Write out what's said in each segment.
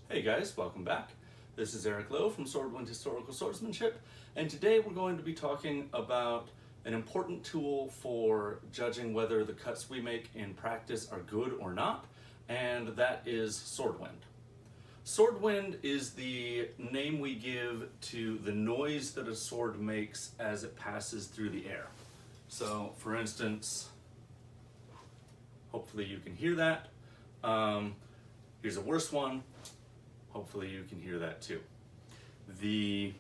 Hey guys, welcome back. This is Eric Lowe from Swordwind Historical Swordsmanship, and today we're going to be talking about an important tool for judging whether the cuts we make in practice are good or not, and that is Swordwind. Swordwind is the name we give to the noise that a sword makes as it passes through the air. So, for instance, hopefully you can hear that. Here's a worse one. Hopefully you can hear that too. The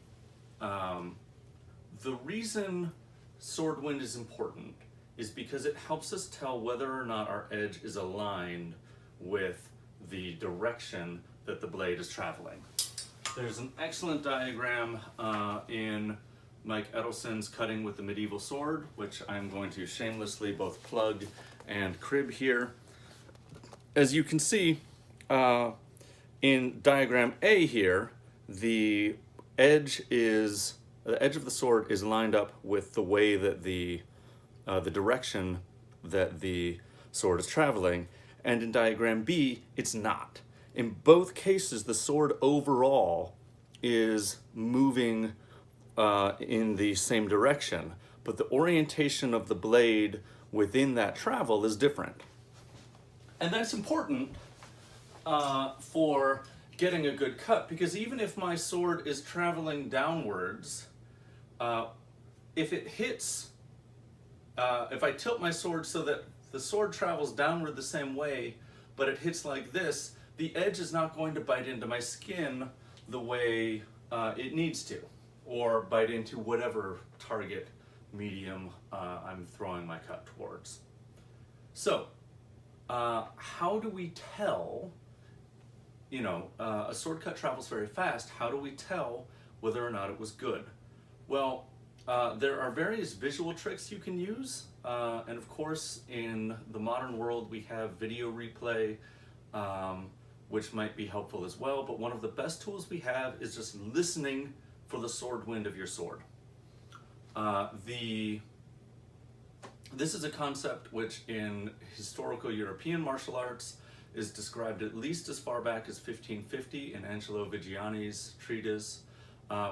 reason sword wind is important is because it helps us tell whether or not our edge is aligned with the direction that the blade is traveling. There's an excellent diagram in Mike Edelson's Cutting with the Medieval Sword, which I'm going to shamelessly both plug and crib here. As you can see, in diagram A here, the edge of the sword is lined up with the way that the direction that the sword is traveling, and in diagram B, it's not. In both cases, the sword overall is moving in the same direction, but the orientation of the blade within that travel is different. And that's important for getting a good cut, because even if my sword is traveling downwards, if it hits, if I tilt my sword so that the sword travels downward the same way, but it hits like this, the edge is not going to bite into my skin the way it needs to, or bite into whatever target medium I'm throwing my cut towards. So, how do we tell, a sword cut travels very fast, how do we tell whether or not it was good? Well, there are various visual tricks you can use, and of course in the modern world we have video replay, which might be helpful as well, but one of the best tools we have is just listening for the sword wind of your sword. This is a concept which in historical European martial arts is described at least as far back as 1550 in Angelo Vigiani's treatise,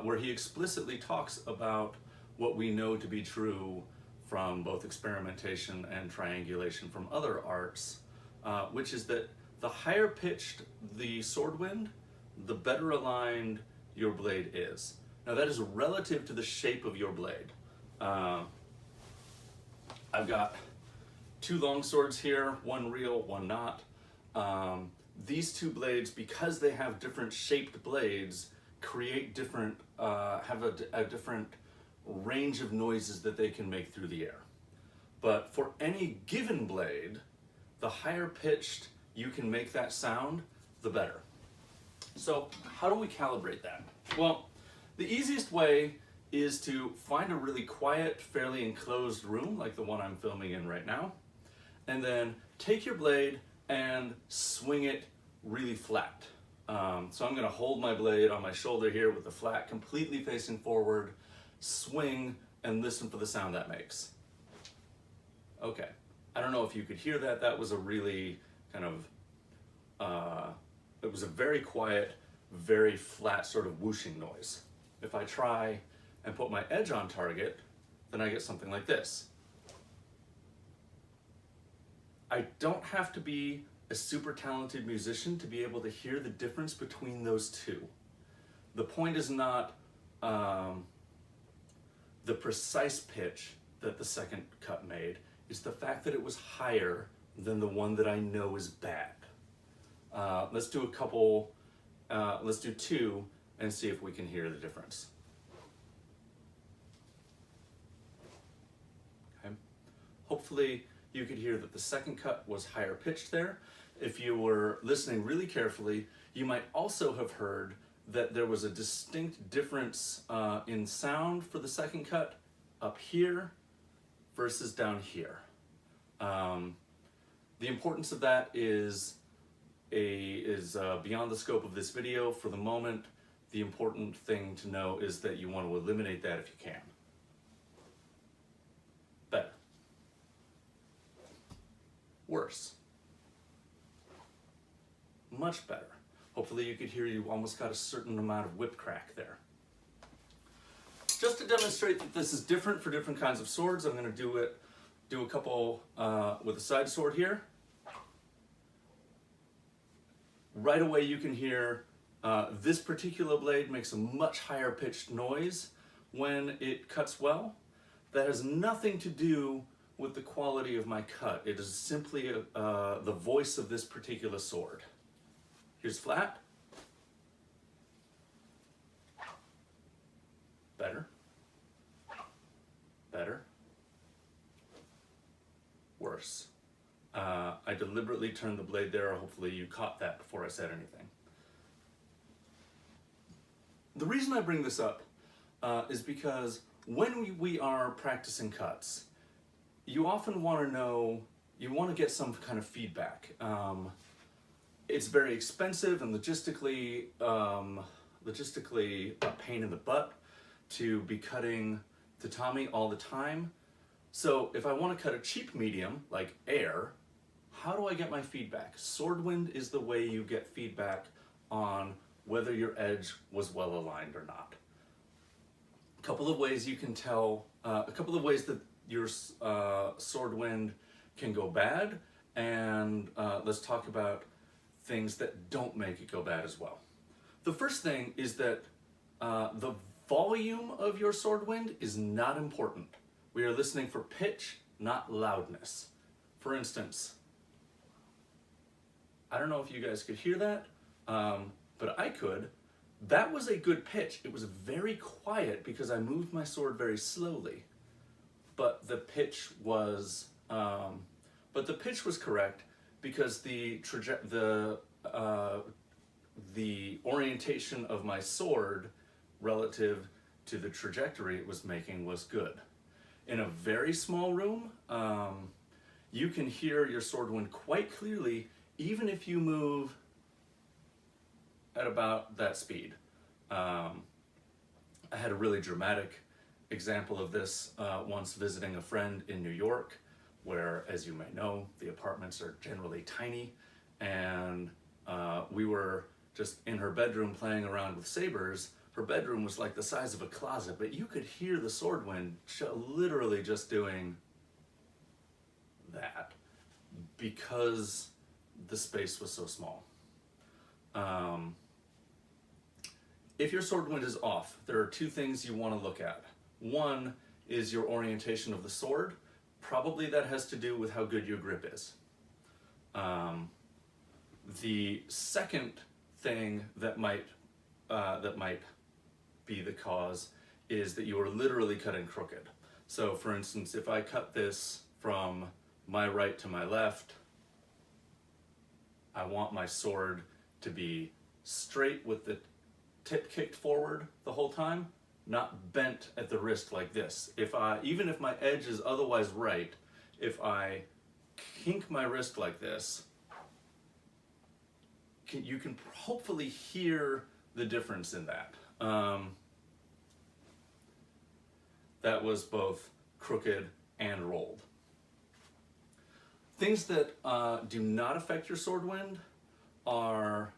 where he explicitly talks about what we know to be true from both experimentation and triangulation from other arts, which is that the higher pitched the sword wind, the better aligned your blade is. Now that is relative to the shape of your blade. I've got two long swords here, one real, one not. These two blades, because they have different shaped blades, create different, have a different range of noises that they can make through the air. But for any given blade, the higher pitched you can make that sound, the better. So how do we calibrate that? Well, the easiest way is to find a really quiet, fairly enclosed room, like the one I'm filming in right now, and then take your blade and swing it really flat. So I'm gonna hold my blade on my shoulder here with the flat completely facing forward, swing, and listen for the sound that makes. Okay, I don't know if you could hear that. That was a really kind of, it was a very quiet, very flat sort of whooshing noise. If I try and put my edge on target, then I get something like this. I don't have to be a super talented musician to be able to hear the difference between those two. The point is not the precise pitch that the second cut made, it's the fact that it was higher than the one that I know is bad. Let's do a couple, let's do two and see if we can hear the difference. Okay. Hopefully you could hear that the second cut was higher pitched there. If you were listening really carefully, you might also have heard that there was a distinct difference in sound for the second cut up here versus down here. The importance of that is beyond the scope of this video. For the moment, the important thing to know is that you want to eliminate that if you can. Better. Worse. Much better. Hopefully you could hear you almost got a certain amount of whip crack there. Just to demonstrate that this is different for different kinds of swords, I'm going to do a couple with a side sword here. Right away you can hear this particular blade makes a much higher pitched noise when it cuts well. That has nothing to do with the quality of my cut. It is simply the voice of this particular sword. Here's flat. Better. Better. Worse. I deliberately turned the blade there. Hopefully you caught that before I said anything. The reason I bring this up is because when we are practicing cuts, you often want to know, you want to get some kind of feedback. It's very expensive and logistically a pain in the butt to be cutting tatami all the time. So if I want to cut a cheap medium, like air, how do I get my feedback? Sword wind is the way you get feedback on whether your edge was well aligned or not. A couple of ways you can tell, a couple of ways that your sword wind can go bad, and let's talk about things that don't make it go bad as well. The first thing is that the volume of your sword wind is not important. We are listening for pitch, not loudness. For instance, I don't know if you guys could hear that, but I could. That was a good pitch. It was very quiet because I moved my sword very slowly. But the pitch was correct because the orientation of my sword relative to the trajectory it was making was good. In a very small room, you can hear your sword wind quite clearly, even if you move at about that speed. I had a really dramatic example of this once visiting a friend in New York, where, as you may know, the apartments are generally tiny, and we were just in her bedroom playing around with sabers. Her bedroom was like the size of a closet, but you could hear the sword wind literally just doing that because the space was so small. If your sword wind is off, there are two things you want to look at. One is your orientation of the sword. Probably that has to do with how good your grip is. The second thing that might be the cause is that you are literally cutting crooked. So for instance, if I cut this from my right to my left, I want my sword to be straight with the tip kicked forward the whole time, not bent at the wrist like this. Even if my edge is otherwise right, if I kink my wrist like this, you can hopefully hear the difference in that. That was both crooked and rolled. Things that do not affect your sword wind are,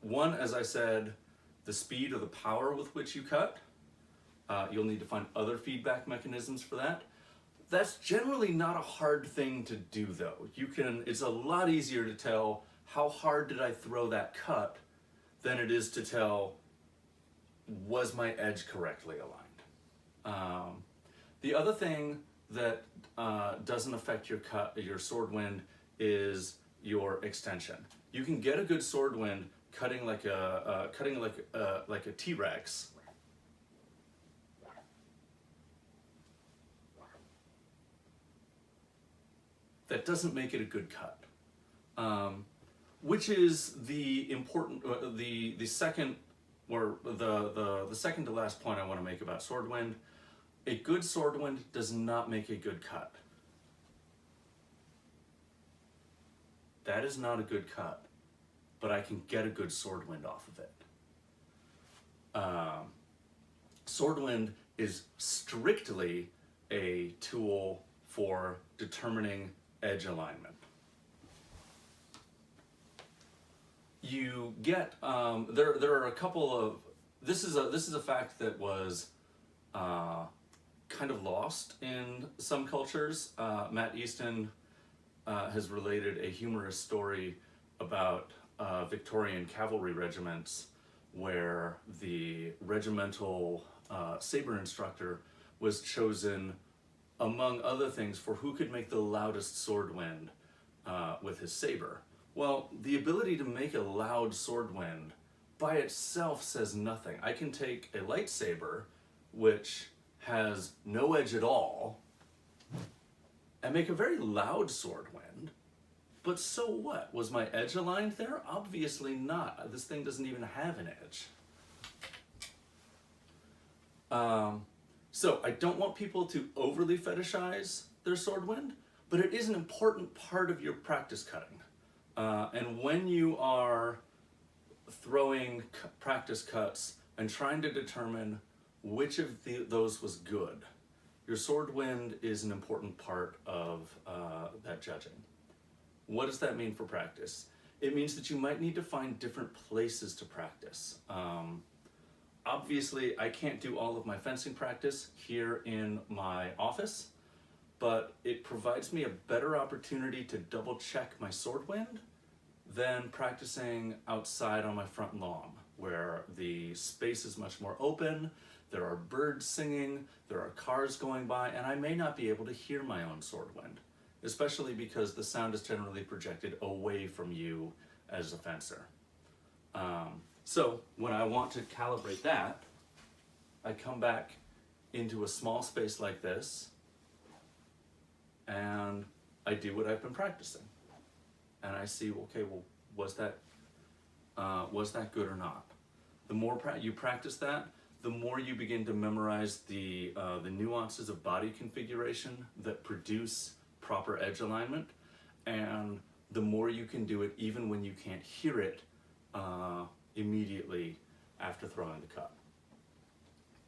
one, as I said, the speed or the power with which you cut. You'll need to find other feedback mechanisms for that. That's generally not a hard thing to do though. It's a lot easier to tell how hard did I throw that cut than it is to tell, was my edge correctly aligned? The other thing that doesn't affect your sword wind is your extension. You can get a good sword wind cutting like a T-Rex. That doesn't make it a good cut. Which is the important, the second, or the second to last point I want to make about sword wind. A good sword wind does not make a good cut. That is not a good cut, but I can get a good sword wind off of it. Sword wind is strictly a tool for determining edge alignment. you get, there are a couple of, this is a fact that was kind of lost in some cultures. Matt Easton has related a humorous story about Victorian cavalry regiments where the regimental saber instructor was chosen, among other things, for who could make the loudest sword wind with his saber. Well, the ability to make a loud sword wind by itself says nothing. I can take a lightsaber, which has no edge at all, and make a very loud sword wind. But so what? Was my edge aligned there? Obviously not. This thing doesn't even have an edge. So I don't want people to overly fetishize their sword wind, but it is an important part of your practice cutting. And when you are throwing practice cuts and trying to determine which of those was good, your sword wind is an important part of that judging. What does that mean for practice? It means that you might need to find different places to practice. Obviously, I can't do all of my fencing practice here in my office, but it provides me a better opportunity to double check my sword wind than practicing outside on my front lawn, where the space is much more open, there are birds singing, there are cars going by, and I may not be able to hear my own sword wind, especially because the sound is generally projected away from you as a fencer. So when I want to calibrate that, I come back into a small space like this, and I do what I've been practicing. And I see, okay, well, was that good or not? The more you practice that, the more you begin to memorize the nuances of body configuration that produce proper edge alignment, and the more you can do it even when you can't hear it immediately after throwing the cut.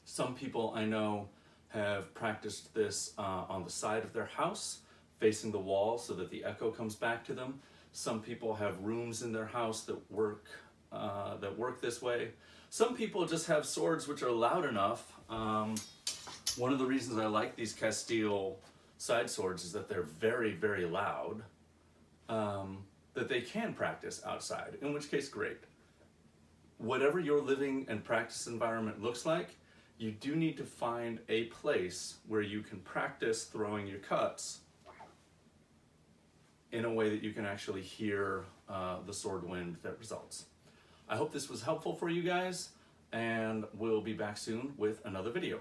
Some people I know have practiced this on the side of their house, facing the wall so that the echo comes back to them. Some people have rooms in their house that work this way. Some people just have swords which are loud enough. One of the reasons I like these Castile side swords is that they're very, very loud, that they can practice outside, in which case, great. Whatever your living and practice environment looks like, you do need to find a place where you can practice throwing your cuts in a way that you can actually hear the sword wind that results. I hope this was helpful for you guys, and we'll be back soon with another video.